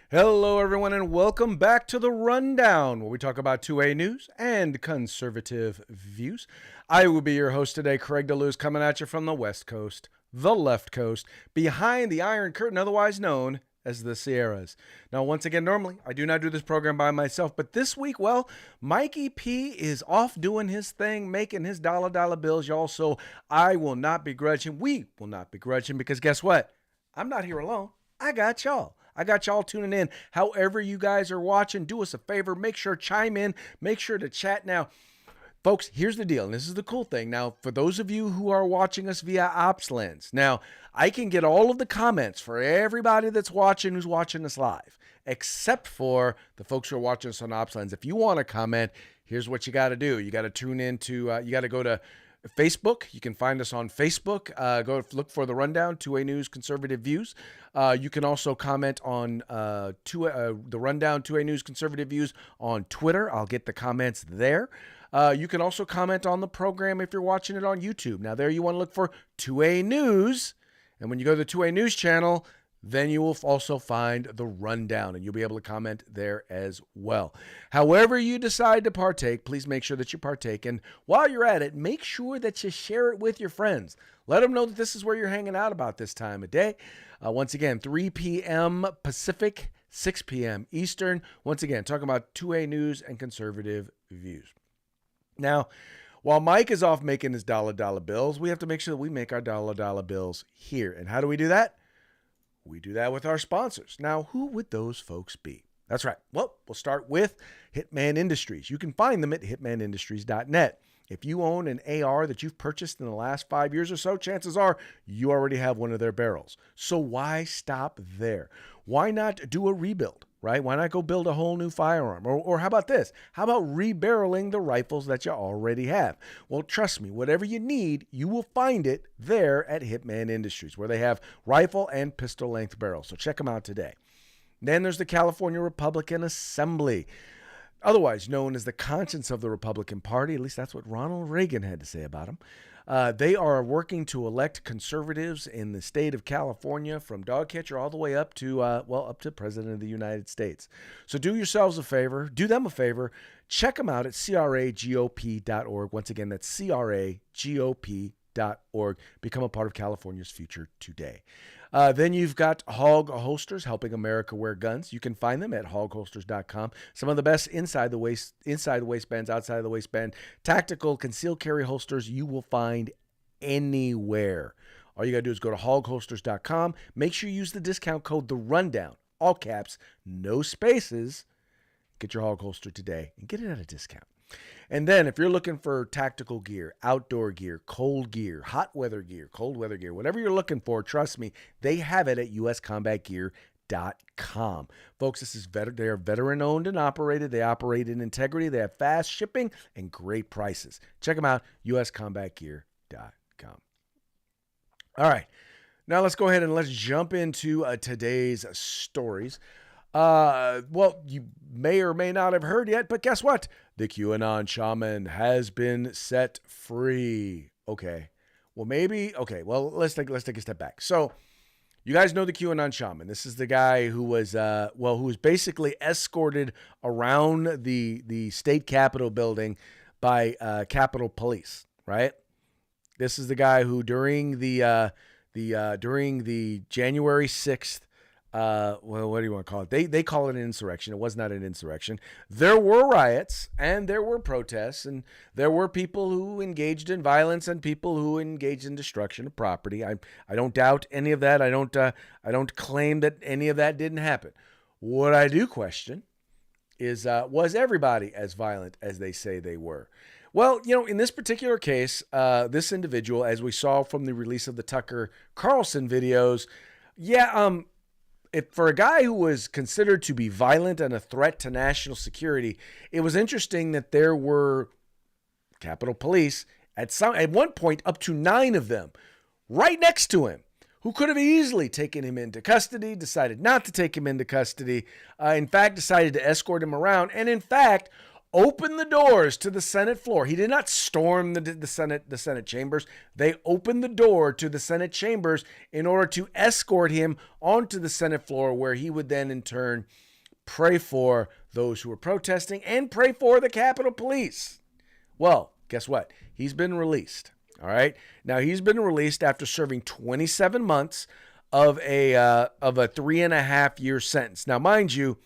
Hello, everyone, and welcome back to The Rundown, where we talk about 2A news and conservative views. I will be your host today, Craig DeLuz, coming at you from the West Coast, the left coast, behind the Iron Curtain, otherwise known as the Sierras. Now, once again, normally, I do not do this program by myself, but this week, well, Mikey P is off doing his thing, making his dollar bills, y'all, so I will not begrudge him. We will not begrudge him, because guess what? I'm not here alone. I got y'all. I got y'all tuning in. However you guys are watching, do us a favor. Make sure chime in. Make sure to chat. Now, folks, here's the deal. And this is the cool thing. Now, for those of you who are watching us via OpsLens, now, I can get all of the comments for everybody that's watching who's watching us live, except for the folks who are watching us on OpsLens. If you want to comment, here's what you got to do. You got to tune into, you got to go to Facebook. You can find us on Facebook. Go look for The Rundown, 2A News, Conservative Views. You can also comment on The Rundown, 2A News, Conservative Views on Twitter. I'll get the comments there. You can also comment on the program if you're watching it on YouTube. Now, there you want to look for 2A News. And when you go to the 2A News channel, then you will also find The Rundown, and you'll be able to comment there as well. However you decide to partake, please make sure that you partake. And while you're at it, make sure that you share it with your friends. Let them know that this is where you're hanging out about this time of day. Once again, 3 p.m. Pacific, 6 p.m. Eastern. Once again, talking about 2A News and conservative views. Now, while Mike is off making his dollar bills, we have to make sure that we make our dollar bills here. And how do we do that? We do that with our sponsors. Now, who would those folks be? That's right. Well, we'll start with Hitman Industries. You can find them at hitmanindustries.net. If you own an AR that you've purchased in the last 5 years or so, chances are you already have one of their barrels. So why stop there? Why not do a rebuild, right? Why not go build a whole new firearm? Or how about this? How about rebarreling the rifles that you already have? Well, trust me, whatever you need, you will find it there at Hitman Industries, where they have rifle and pistol length barrels. So check them out today. Then there's the California Republican Assembly, otherwise known as the conscience of the Republican Party. At least that's what Ronald Reagan had to say about them. They are working to elect conservatives in the state of California, from dog catcher all the way up to, up to President of the United States. So do yourselves a favor, do them a favor, check them out at cragop.org. Once again, that's cragop.org. Become a part of California's future today. Then you've got Hog Holsters, helping America wear guns. You can find them at hogholsters.com. Some of the best inside the waistbands, outside the waistband, tactical concealed carry holsters you will find anywhere. All you got to do is go to hogholsters.com. Make sure you use the discount code The Rundown, all caps, no spaces. Get your Hog Holster today and get it at a discount. And then if you're looking for tactical gear, outdoor gear, cold gear, hot weather gear, cold weather gear, whatever you're looking for, trust me, they have it at uscombatgear.com. Folks, they are veteran owned and operated. They operate in integrity. They have fast shipping and great prices. Check them out, uscombatgear.com. All right, now let's go ahead and let's jump into today's stories. You may or may not have heard yet, but guess what? The QAnon Shaman has been set free. Okay. Well, let's take a step back. So you guys know the QAnon Shaman. This is the guy who was basically escorted around the state capitol building by Capitol Police, right? This is the guy who during the January 6th, what do you want to call it? They call it an insurrection. It was not an insurrection. There were riots and there were protests and there were people who engaged in violence and people who engaged in destruction of property. I don't doubt any of that. I don't claim that any of that didn't happen. What I do question is, was everybody as violent as they say they were? Well, in this particular case, this individual, as we saw from the release of the Tucker Carlson videos, for a guy who was considered to be violent and a threat to national security, it was interesting that there were Capitol Police at one point up to 9 of them right next to him, who could have easily taken him into custody, decided not to take him into custody, in fact, decided to escort him around, and in fact, opened the doors to the Senate floor. He did not storm the Senate chambers. They opened the door to the Senate chambers in order to escort him onto the Senate floor, where he would then in turn pray for those who were protesting and pray for the Capitol Police. Well, guess what? He's been released. All right. Now, he's been released after serving 27 months of a 3.5-year sentence. Now, mind you,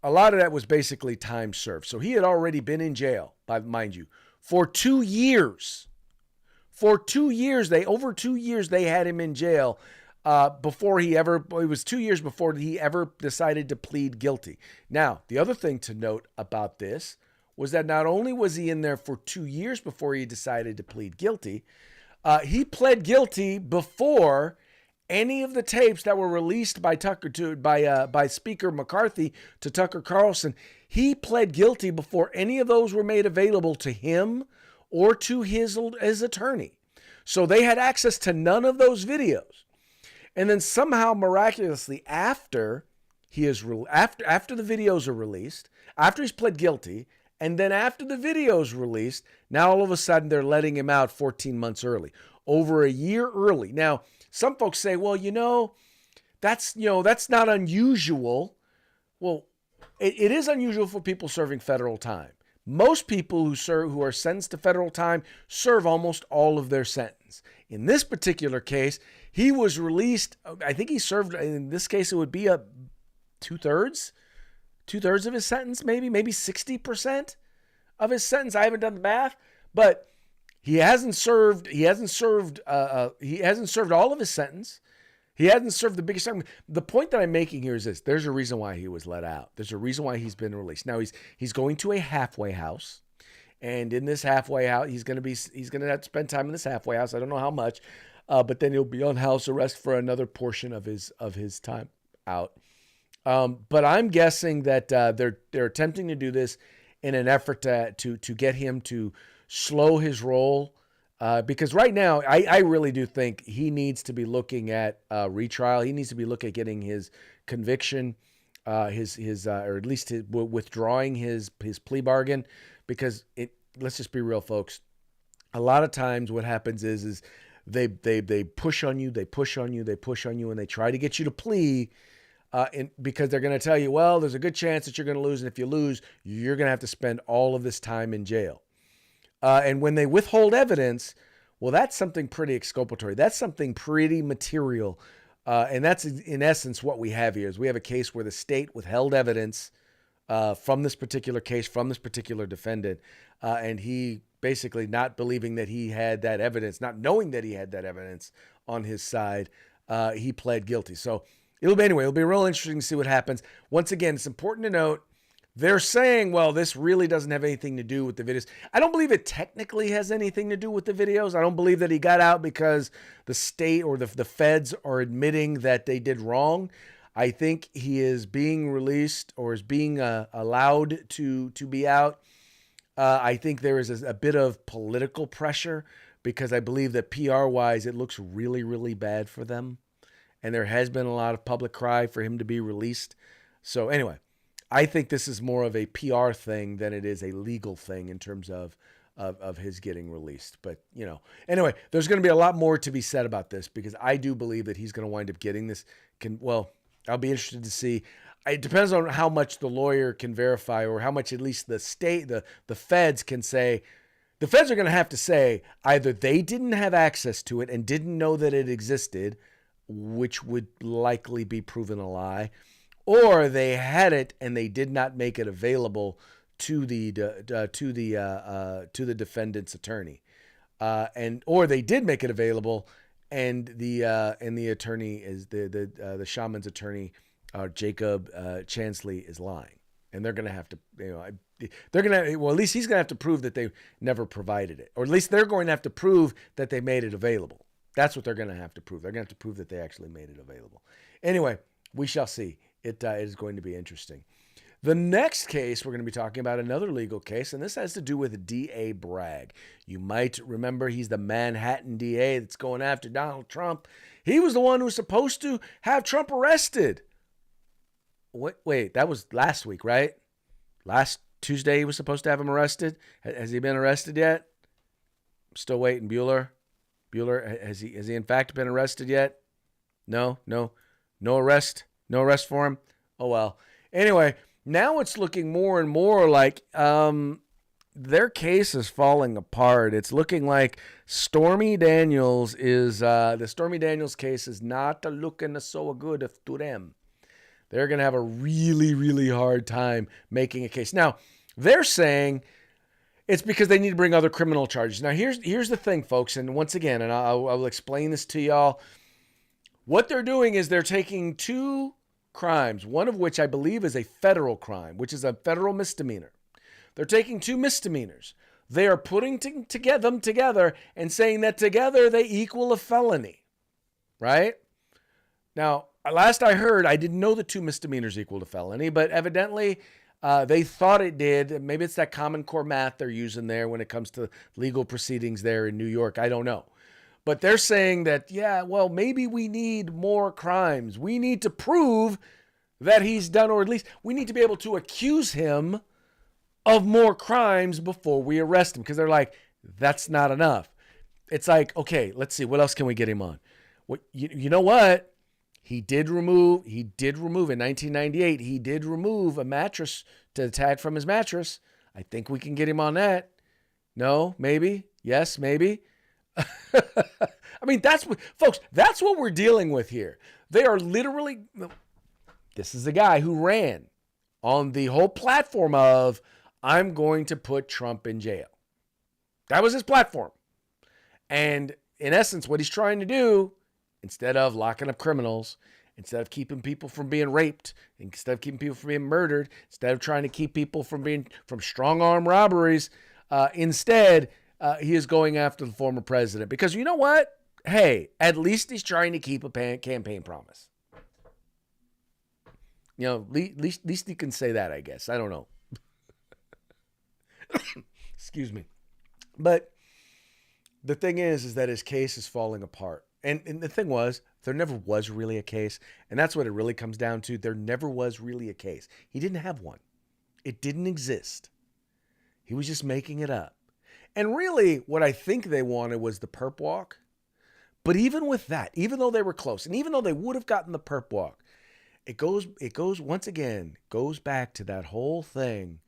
a lot of that was basically time served. So he had already been in jail, mind you, for 2 years. For 2 years, over 2 years, they had him in jail it was 2 years before he ever decided to plead guilty. Now, the other thing to note about this was that not only was he in there for 2 years before he decided to plead guilty, he pled guilty before any of the tapes that were released by by Speaker McCarthy to Tucker Carlson. He pled guilty before any of those were made available to him or to his attorney. So they had access to none of those videos. And then somehow, miraculously, after the videos are released, after he's pled guilty, and then after the videos released, now all of a sudden they're letting him out 14 months early, over a year early. Now, some folks say, well, that's not unusual. Well, it is unusual for people serving federal time. Most people who are sentenced to federal time serve almost all of their sentence. In this particular case, he was released. I think he served, in this case, it would be two-thirds of his sentence, maybe 60% of his sentence. I haven't done the math, but he hasn't served all of his sentence. He hasn't served the biggest time. The point that I'm making here is this: there's a reason why he was let out. There's a reason why he's been released. Now he's going to a halfway house, and in this halfway house, he's going to have to spend time in this halfway house. I don't know how much, but then he'll be on house arrest for another portion of his time out. But I'm guessing that they're attempting to do this in an effort to get him to slow his roll. Because right now, I really do think he needs to be looking at retrial. He needs to be looking at getting his conviction, or at least withdrawing his plea bargain. Because let's just be real, folks. A lot of times, what happens is they push on you, and they try to get you to plea. Because they're going to tell you, well, there's a good chance that you're going to lose, and if you lose, you're going to have to spend all of this time in jail. And when they withhold evidence, well, that's something pretty exculpatory. That's something pretty material. And that's, in essence, what we have here is we have a case where the state withheld evidence from this particular case, from this particular defendant. And he basically, not believing that he had that evidence, not knowing that he had that evidence on his side, he pled guilty. So it'll be real interesting to see what happens. Once again, it's important to note, they're saying, well, this really doesn't have anything to do with the videos. I don't believe it technically has anything to do with the videos. I don't believe that he got out because the state or the feds are admitting that they did wrong. I think he is being released, or is being allowed to be out. I think there is a bit of political pressure, because I believe that PR-wise, it looks really, really bad for them. And there has been a lot of public cry for him to be released. So anyway, I think this is more of a PR thing than it is a legal thing in terms of his getting released. But, anyway, there's going to be a lot more to be said about this, because I do believe that he's going to wind up getting this. I'll be interested to see. It depends on how much the lawyer can verify, or how much at least the state, the feds can say. The feds are going to have to say either they didn't have access to it and didn't know that it existed, which would likely be proven a lie, or they had it and they did not make it available to the defendant's attorney, or they did make it available, and the attorney is the shaman's attorney, Jacob Chansley, is lying, and they're going to have to, at least he's going to have to prove that they never provided it, or at least they're going to have to prove that they made it available. That's what they're going to have to prove. They're going to have to prove that they actually made it available. Anyway, we shall see. It is going to be interesting. The next case, we're going to be talking about another legal case, and this has to do with D.A. Bragg. You might remember he's the Manhattan DA that's going after Donald Trump. He was the one who was supposed to have Trump arrested. Wait, that was last week, right? Tuesday he was supposed to have him arrested. Has he been arrested yet? I'm still waiting. Bueller, has he in fact been arrested yet? No arrest for him. Oh well. Anyway, now it's looking more and more like their case is falling apart. It's looking like Stormy Daniels is the Stormy Daniels case is not looking so good to them. They're going to have a really, really hard time making a case. Now, they're saying it's because they need to bring other criminal charges. Now, here's the thing, folks, and once again, and I'll explain this to y'all. What they're doing is they're taking two crimes, one of which I believe is a federal crime, which is a federal misdemeanor. They're taking two misdemeanors. They are putting them together and saying that together they equal a felony, right? Now, last I heard, I didn't know the two misdemeanors equaled a felony, but evidently they thought it did. Maybe it's that Common Core math they're using there when it comes to legal proceedings there in New York. I don't know. But they're saying that, yeah, well, maybe we need more crimes. We need to prove that he's done, or at least we need to be able to accuse him of more crimes before we arrest him. Because they're like, that's not enough. It's like, okay, let's see, what else can we get him on? What, you know what? He did remove in 1998, he did remove a mattress to the tag from his mattress. I think we can get him on that. No, maybe. Yes, maybe. I mean, that's what we're dealing with here. They are literally, this is a guy who ran on the whole platform of, I'm going to put Trump in jail. That was his platform. And in essence, what he's trying to do, instead of locking up criminals, instead of keeping people from being raped, instead of keeping people from being murdered, instead of trying to keep people from strong arm robberies, instead, he is going after the former president. Because you know what? Hey, at least he's trying to keep a campaign promise. You know, at least he can say that, I guess. I don't know. Excuse me. But the thing is that his case is falling apart. And the thing was, there never was really a case. And that's what it really comes down to. There never was really a case. He didn't have one. It didn't exist. He was just making it up. And really, what I think they wanted was the perp walk. But even with that, even though they were close, and even though they would have gotten the perp walk, it goes once again, goes back to that whole thing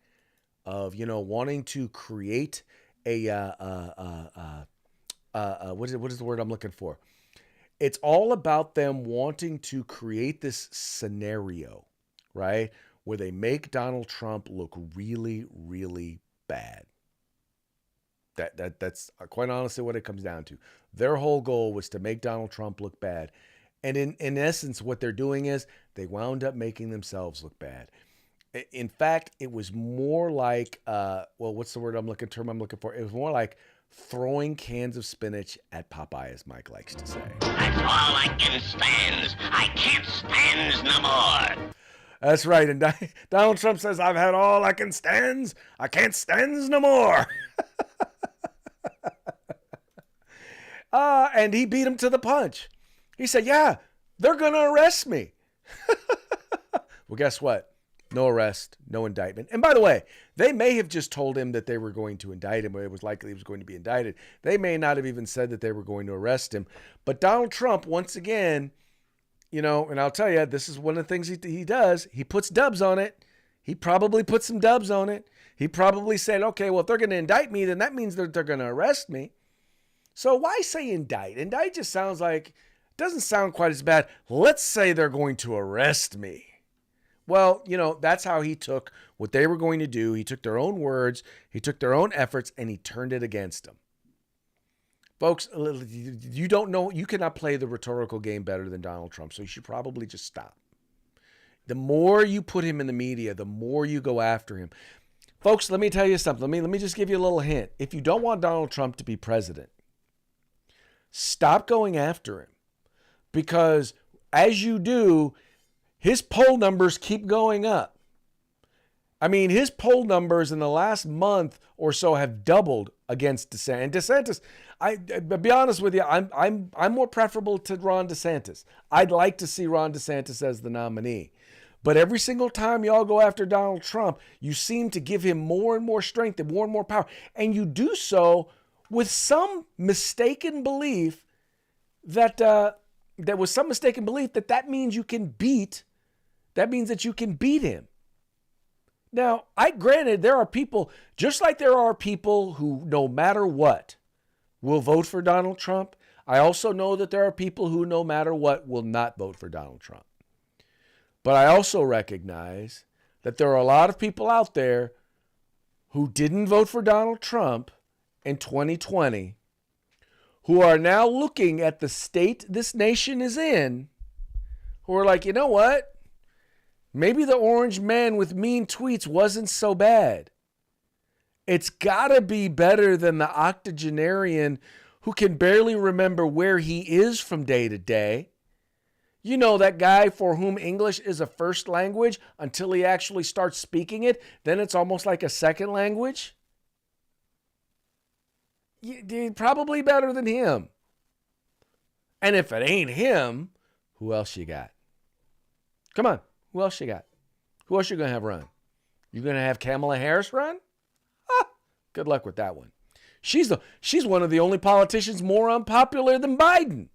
of, wanting to create a, what is the word I'm looking for? It's all about them wanting to create this scenario, right? Where they make Donald Trump look really, really bad. That's quite honestly what it comes down to. Their whole goal was to make Donald Trump look bad. And in essence, what they're doing is they wound up making themselves look bad. In fact, it was more like, what's the I'm looking for? It was more like throwing cans of spinach at Popeye, as Mike likes to say. That's all I can stand. I can't stand no more. That's right. And Donald Trump says, I've had all I can stand. I can't stand no more. And he beat him to the punch. He said, yeah, they're going to arrest me. Well, guess what? No arrest, no indictment. And by the way, they may have just told him that they were going to indict him, or it was likely he was going to be indicted. They may not have even said that they were going to arrest him. But Donald Trump, once again, and I'll tell you, this is one of the things he does. He puts dubs on it. He probably put some dubs on it. He probably said, okay, well, if they're going to indict me, then that means they're going to arrest me. So why say indict? Indict just doesn't sound quite as bad. Let's say they're going to arrest me. Well, that's how he took what they were going to do. He took their own words, he took their own efforts, and he turned it against them. Folks, you don't know, you cannot play the rhetorical game better than Donald Trump, so you should probably just stop. The more you put him in the media, the more you go after him. Folks, let me tell you something. Let me just give you a little hint. If you don't want Donald Trump to be president, stop going after him. Because as you do, his poll numbers keep going up. I mean, his poll numbers in the last month or so have doubled against DeSantis. And DeSantis, I'll be honest with you, I'm more preferable to Ron DeSantis. I'd like to see Ron DeSantis as the nominee. But every single time y'all go after Donald Trump, you seem to give him more and more strength and more power. And you do so with some mistaken belief that that means you can beat. That means that you can beat him. Now, granted, there are people, just like there are people who, no matter what, will vote for Donald Trump. I also know that there are people who, no matter what, will not vote for Donald Trump. But I also recognize that there are a lot of people out there who didn't vote for Donald Trump in 2020 who are now looking at the state this nation is in, who are like, you know what? Maybe the orange man with mean tweets wasn't so bad. It's got to be better than the octogenarian who can barely remember where he is from day to day. You know, that guy for whom English is a first language until he actually starts speaking it. Then it's almost like a second language. Probably better than him. And if it ain't him, who else you got? Come on. Who else you got? Who else you going to have run? You going to have Kamala Harris run? Good luck with that one. She's one of the only politicians more unpopular than Biden.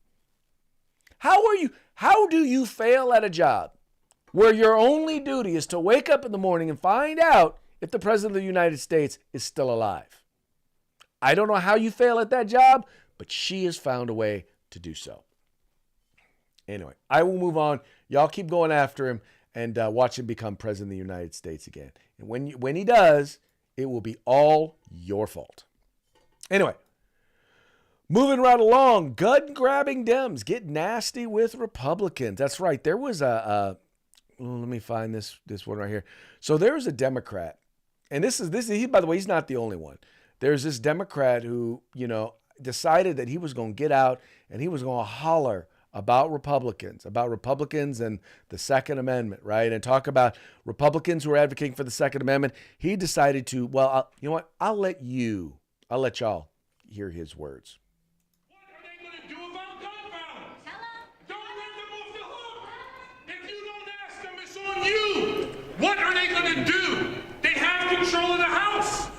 How do you fail at a job where your only duty is to wake up in the morning and find out if the president of the United States is still alive? I don't know how you fail at that job, but she has found a way to do so. Anyway, I will move on. Y'all keep going after him and watch him become president of the United States again. And when he does, it will be all your fault. Anyway, moving right along, gun-grabbing Dems get nasty with Republicans. That's right. There was let me find this one right here. So there was a Democrat, and he, by the way, he's not the only one. There's this Democrat who, decided that he was going to get out and he was going to holler about Republicans and the Second Amendment, right? And talk about Republicans who are advocating for the Second Amendment. He decided to, you know what? I'll let y'all hear his words. What are they going to do about gun violence? Don't let them off the hook. If you don't ask them, it's on you. What are they going to do? They have control of the House.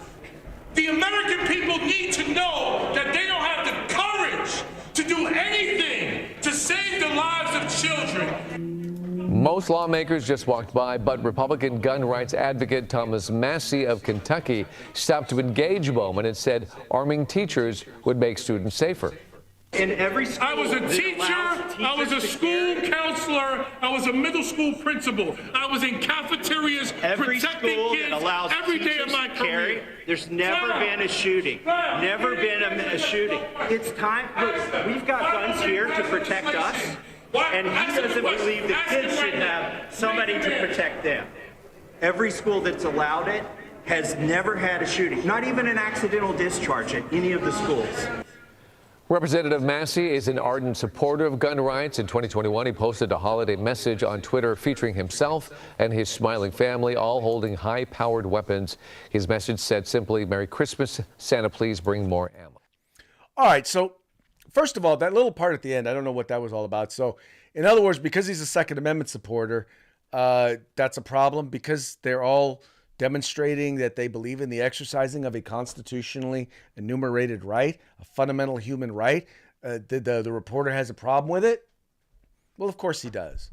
The American people need to know that they don't have the courage to do anything to save the lives of children. Most lawmakers just walked by, but Republican gun rights advocate Thomas Massie of Kentucky stopped to engage a moment and said arming teachers would make students safer. In every school, I was a teacher, I was a school counselor, I was a middle school principal, I was in cafeterias protecting kids every day of my career. There's never been a shooting. Never been a shooting. It's time. Look, we've got guns here to protect us, and he doesn't believe the kids should have somebody to protect them. Every school that's allowed it has never had a shooting, not even an accidental discharge at any of the schools. Representative Massie is an ardent supporter of gun rights. In 2021, he posted a holiday message on Twitter featuring himself and his smiling family, all holding high-powered weapons. His message said simply, "Merry Christmas, Santa, please bring more ammo." All right, so first of all, that little part at the end, I don't know what that was all about. So, in other words, because he's a Second Amendment supporter, that's a problem because they're all demonstrating that they believe in the exercising of a constitutionally enumerated right, a fundamental human right. The reporter has a problem with it. Well, of course he does,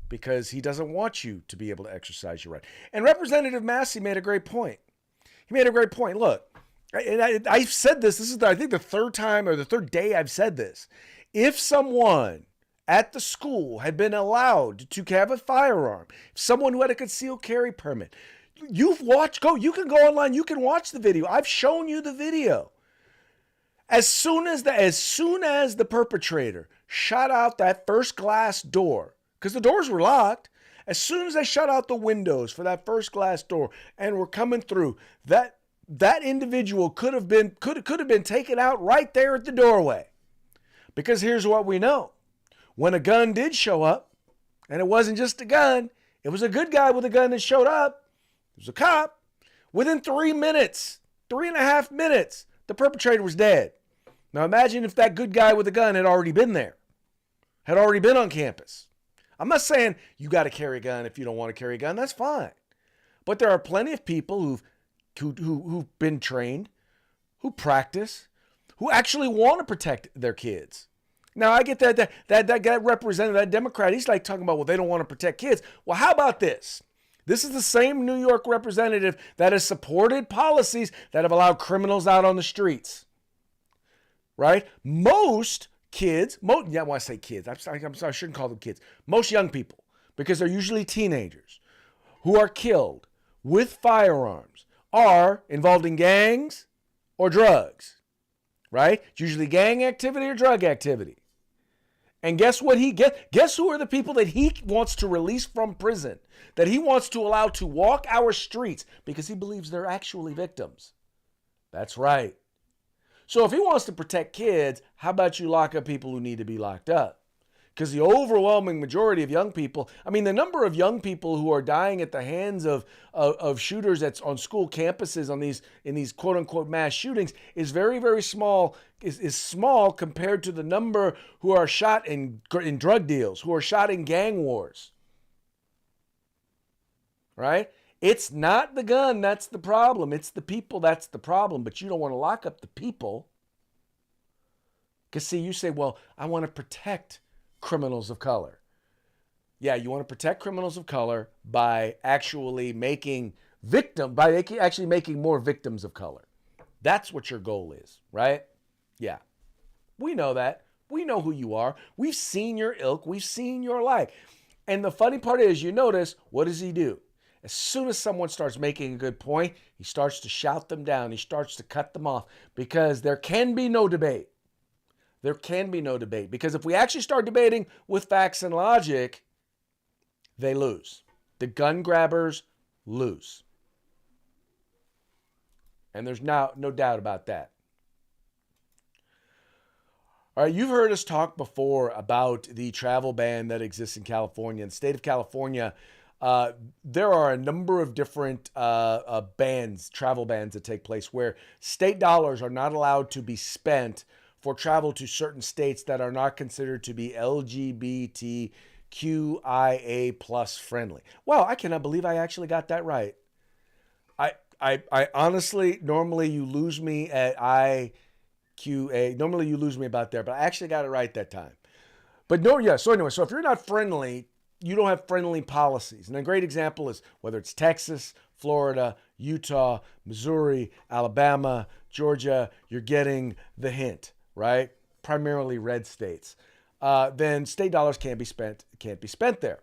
because he doesn't want you to be able to exercise your right. And Representative Massie made a great point. He made a great point. Look, I've said this. This is, I think, the third time or the third day I've said this. If someone at the school had been allowed to have a firearm, someone who had a concealed carry permit, you can go online, you can watch the video. I've shown you the video. As soon as the perpetrator shot out that first glass door, because the doors were locked, as soon as they shut out the windows for that first glass door and were coming through, that individual could have been taken out right there at the doorway. Because here's what we know. When a gun did show up, and it wasn't just a gun, it was a good guy with a gun that showed up. It was a cop. Within 3.5 minutes, the perpetrator was dead. Now imagine if that good guy with a gun had already been there, had already been on campus. I'm not saying you got to carry a gun if you don't want to carry a gun. That's fine. But there are plenty of people who've been trained, who practice, who actually want to protect their kids. Now, I get that guy representative, that Democrat, he's like talking about, well, they don't want to protect kids. Well, how about this? This is the same New York representative that has supported policies that have allowed criminals out on the streets. Right? Most kids, when I say kids, I'm sorry, I shouldn't call them kids. Most young people, because they're usually teenagers, who are killed with firearms are involved in gangs or drugs. Right? It's usually gang activity or drug activity. And guess what guess who are the people that he wants to release from prison, that he wants to allow to walk our streets because he believes they're actually victims? That's right. So if he wants to protect kids, how about you lock up people who need to be locked up? Because the overwhelming majority of young people, I mean, the number of young people who are dying at the hands of shooters that's on school campuses in these quote unquote mass shootings is very, very small, is small compared to the number who are shot in drug deals, who are shot in gang wars. Right? It's not the gun that's the problem. It's the people that's the problem. But you don't want to lock up the people. Because see, you say, well, I want to protect criminals of color. Yeah, you want to protect criminals of color by actually making more victims of color. That's what your goal is, right? Yeah. We know that. We know who you are. We've seen your ilk. We've seen your life. And the funny part is, you notice, what does he do? As soon as someone starts making a good point, he starts to shout them down. He starts to cut them off because there can be no debate. There can be no debate because if we actually start debating with facts and logic, they lose. The gun grabbers lose. And there's no doubt about that. All right, you've heard us talk before about the travel ban that exists in California. In the state of California, there are a number of different travel bans that take place where state dollars are not allowed to be spent for travel to certain states that are not considered to be LGBTQIA plus friendly. Wow, I cannot believe I actually got that right. I honestly, normally you lose me at IQA. Normally you lose me about there, but I actually got it right that time. But no, yeah, so anyway, so if you're not friendly, you don't have friendly policies. And a great example is whether it's Texas, Florida, Utah, Missouri, Alabama, Georgia, you're getting the hint. Right? Primarily red states. Then state dollars can't be spent there.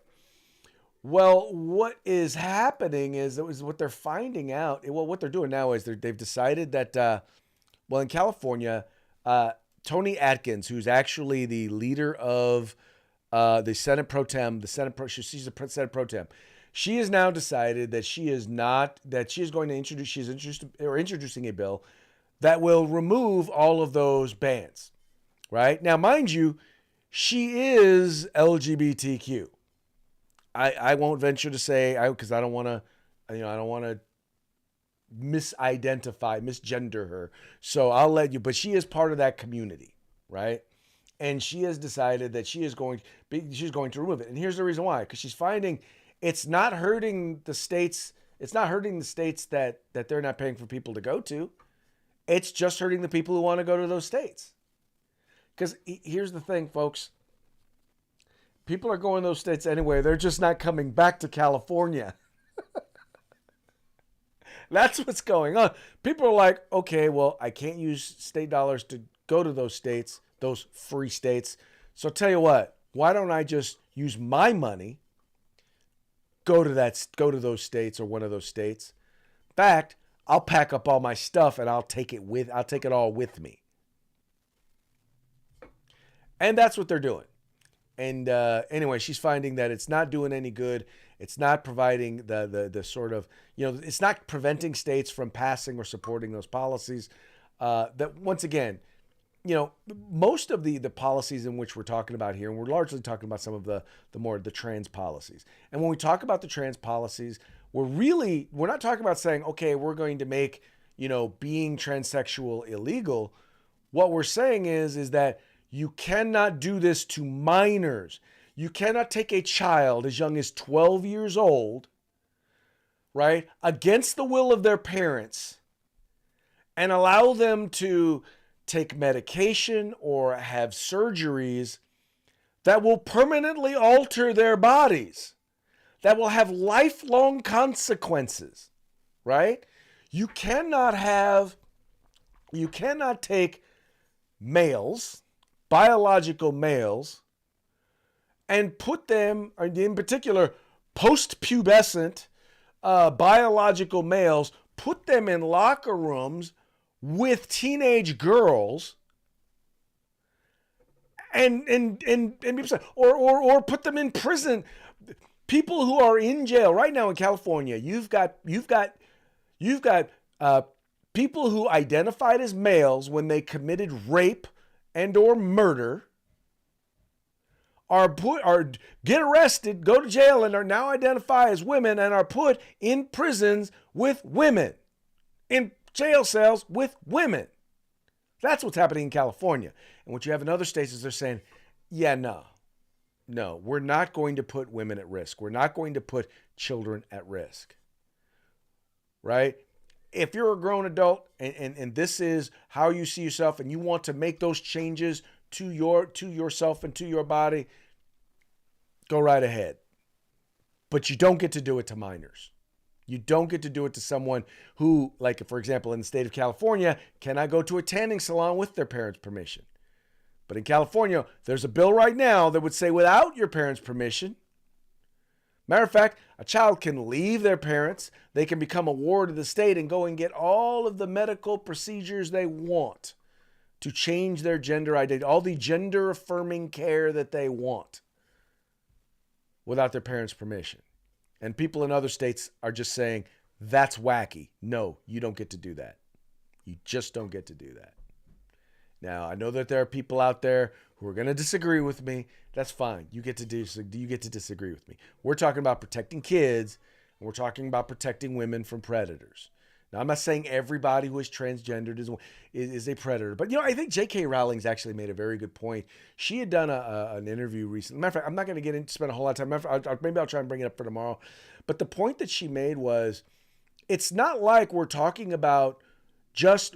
Well, what is happening is what they're finding out. Well, what they're doing now is they've decided that, in California, Toni Atkins, who's actually the leader of the Senate Pro Tem, she's the Senate Pro Tem. She has now decided that she's introducing a bill that will remove all of those bans, right? Now, mind you, she is LGBTQ. I won't venture to say, because I don't want to misgender her. So I'll let you, but she is part of that community, right? And she has decided that she's going to remove it. And here's the reason why, because she's finding it's not hurting the states. It's not hurting the states that they're not paying for people to go to. It's just hurting the people who want to go to those states. Because here's the thing, folks. People are going to those states anyway. They're just not coming back to California. That's what's going on. People are like, okay, well, I can't use state dollars to go to those states, those free states. So tell you what, why don't I just use my money, go to those states or one of those states. In fact, I'll pack up all my stuff and I'll take it all with me. And that's what they're doing. And anyway, she's finding that it's not doing any good. It's not providing the sort of, it's not preventing states from passing or supporting those policies. That once again, most of the policies in which we're talking about here, and we're largely talking about some of the trans policies. And when we talk about the trans policies, we're not talking about saying, okay, we're going to make, being transsexual illegal. What we're saying is that you cannot do this to minors. You cannot take a child as young as 12 years old, right, against the will of their parents and allow them to take medication or have surgeries that will permanently alter their bodies, that will have lifelong consequences, right? You cannot take males, biological males, and put them, in particular, post-pubescent biological males, put them in locker rooms with teenage girls and or put them in prison. People who are in jail right now in California, you've got people who identified as males when they committed rape and or murder are get arrested, go to jail, and are now identified as women and are put in prisons with women, in jail cells with women. That's what's happening in California. And what you have in other states is they're saying, yeah, no, we're not going to put women at risk. We're not going to put children at risk, right? If you're a grown adult and this is how you see yourself and you want to make those changes to yourself and to your body, go right ahead. But you don't get to do it to minors. You don't get to do it to someone who, like, for example, in the state of California, cannot go to a tanning salon with their parents' permission. But in California, there's a bill right now that would say without your parents' permission. Matter of fact, a child can leave their parents. They can become a ward of the state and go and get all of the medical procedures they want to change their gender identity, all the gender affirming care that they want without their parents' permission. And people in other states are just saying, that's wacky. No, you don't get to do that. You just don't get to do that. Now, I know that there are people out there who are going to disagree with me. That's fine. You get to disagree with me. We're talking about protecting kids, and we're talking about protecting women from predators. Now, I'm not saying everybody who is transgendered is a predator, but I think J.K. Rowling's actually made a very good point. She had done an interview recently. Matter of fact, I'm not going to spend a whole lot of time. Maybe I'll try and bring it up for tomorrow. But the point that she made was, it's not like we're talking about just,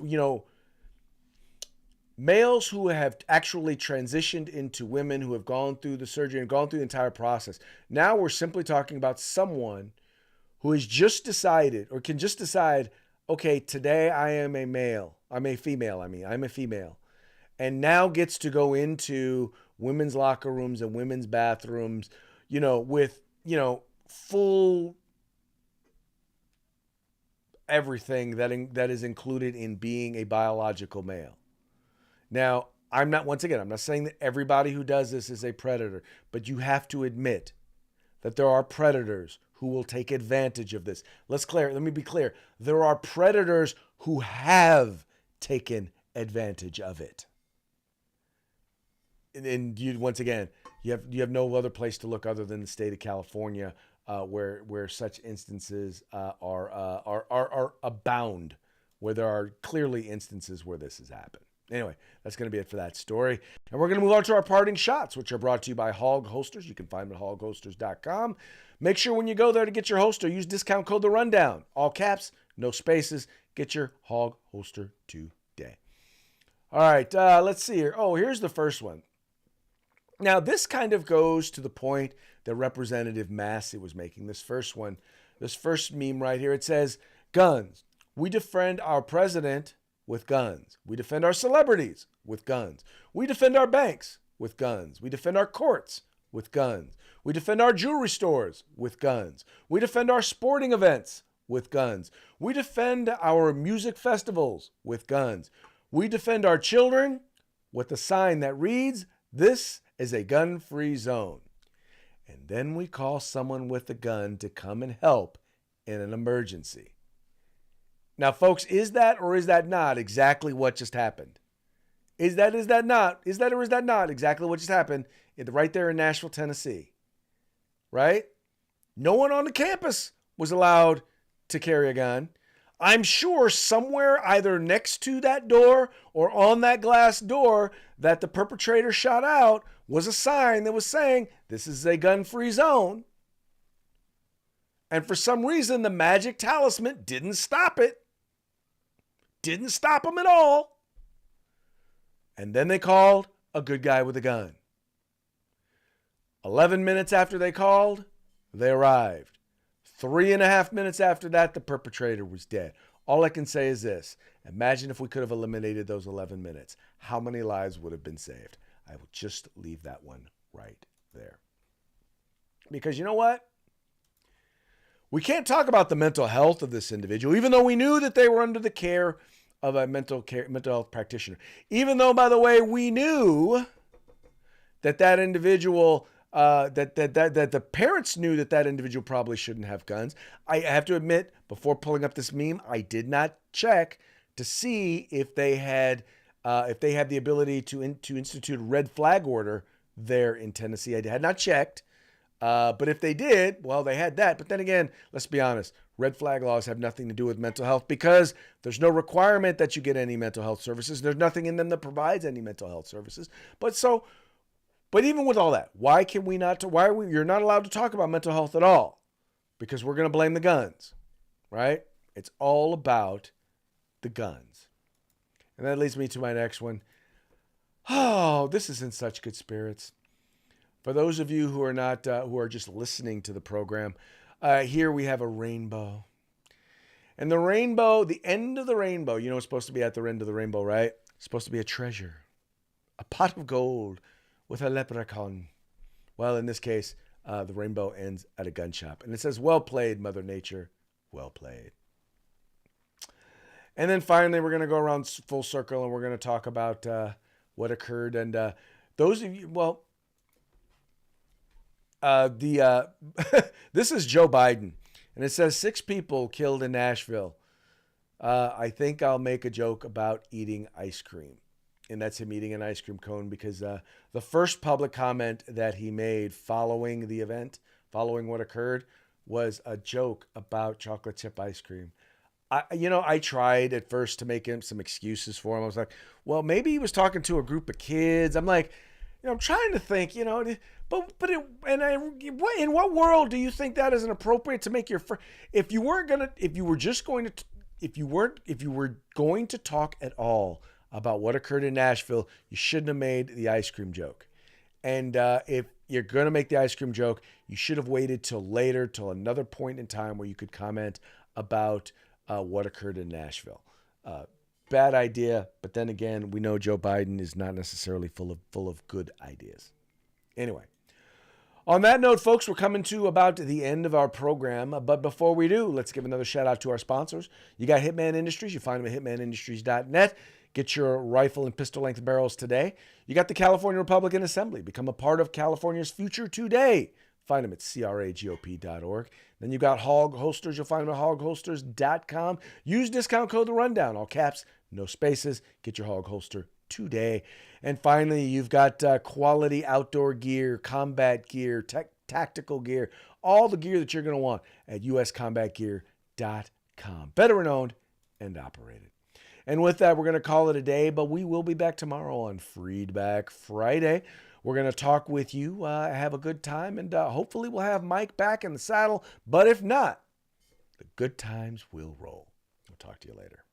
males who have actually transitioned into women who have gone through the surgery and gone through the entire process. Now we're simply talking about someone who has just decided or can just decide, okay, today I am a male. I'm a female. And now gets to go into women's locker rooms and women's bathrooms, with, full everything that is included in being a biological male. Now, I'm not saying that everybody who does this is a predator, but you have to admit that there are predators who will take advantage of this. Let me be clear. There are predators who have taken advantage of it. And you have no other place to look other than the state of California, where such instances are abound, where there are clearly instances where this has happened. Anyway, that's going to be it for that story. And we're going to move on to our parting shots, which are brought to you by Hog Holsters. You can find them at hogholsters.com. Make sure when you go there to get your holster, use discount code The Rundown. All caps, no spaces. Get your Hog holster today. All right, let's see here. Oh, here's the first one. Now, this kind of goes to the point that Representative Massey was making. This first meme right here, it says, guns. We defend our president with guns. We defend our celebrities with guns. We defend our banks with guns. We defend our courts with guns. We defend our jewelry stores with guns. We defend our sporting events with guns. We defend our music festivals with guns. We defend our children with a sign that reads, "This is a gun-free zone." And then we call someone with a gun to come and help in an emergency. Now, folks, is that or is that not exactly what just happened? Is that or is that not exactly what just happened right there in Nashville, Tennessee? Right? No one on the campus was allowed to carry a gun. I'm sure somewhere either next to that door or on that glass door that the perpetrator shot out was a sign that was saying, this is a gun-free zone. And for some reason, the magic talisman didn't stop it. Didn't stop him at all. And then they called a good guy with a gun. 11 minutes after they called, they arrived. 3.5 minutes after that, the perpetrator was dead. All I can say is this. Imagine if we could have eliminated those 11 minutes. How many lives would have been saved? I will just leave that one right there. Because you know what? We can't talk about the mental health of this individual, even though we knew that they were under the care of a mental health practitioner. Even though, by the way, we knew that individual, that the parents knew that individual probably shouldn't have guns. I have to admit, before pulling up this meme, I did not check to see if they had the ability to institute a red flag order there in Tennessee. I had not checked. But if they did, well, they had that. But then again, let's be honest, red flag laws have nothing to do with mental health because there's no requirement that you get any mental health services. There's nothing in them that provides any mental health services. But even with all that, why can we not, you're not allowed to talk about mental health at all because we're going to blame the guns, right? It's all about the guns. And that leads me to my next one. Oh, this is in such good spirits. For those of you who are not, who are just listening to the program, here we have a rainbow. And the rainbow, the end of the rainbow, you know what's supposed to be at the end of the rainbow, right? It's supposed to be a treasure. A pot of gold with a leprechaun. Well, in this case, the rainbow ends at a gun shop. And it says, well played, Mother Nature. Well played. And then finally, we're going to go around full circle and we're going to talk about what occurred. And those of you, well... this is Joe Biden, and it says 6 people killed in Nashville. I think I'll make a joke about eating ice cream, and that's him eating an ice cream cone because the first public comment that he made following the event, following what occurred, was a joke about chocolate chip ice cream. I tried at first to make him some excuses for him. I was like, well, maybe he was talking to a group of kids. I'm like, I'm trying to think, but in what world do you think that is inappropriate to make your if you were going to talk at all about what occurred in Nashville, you shouldn't have made the ice cream joke. And if you're going to make the ice cream joke, you should have waited till later, till another point in time where you could comment about what occurred in Nashville. Bad idea, but then again, we know Joe Biden is not necessarily full of good ideas. Anyway, on that note, folks, we're coming to about the end of our program. But before we do, let's give another shout out to our sponsors. You got Hitman Industries. You find them at hitmanindustries.net. Get your rifle and pistol length barrels today. You got the California Republican Assembly. Become a part of California's future today. Find them at cragop.org. Then you've got Hog Holsters. You'll find them at hogholsters.com. Use discount code The Rundown, all caps, no spaces. Get your Hog Holster today. And finally, you've got quality outdoor gear, combat gear, tactical gear, all the gear that you're going to want at uscombatgear.com. Veteran owned and operated. And with that, we're going to call it a day, but we will be back tomorrow on Freedback Friday. We're going to talk with you, have a good time, and hopefully we'll have Mike back in the saddle. But if not, the good times will roll. We'll talk to you later.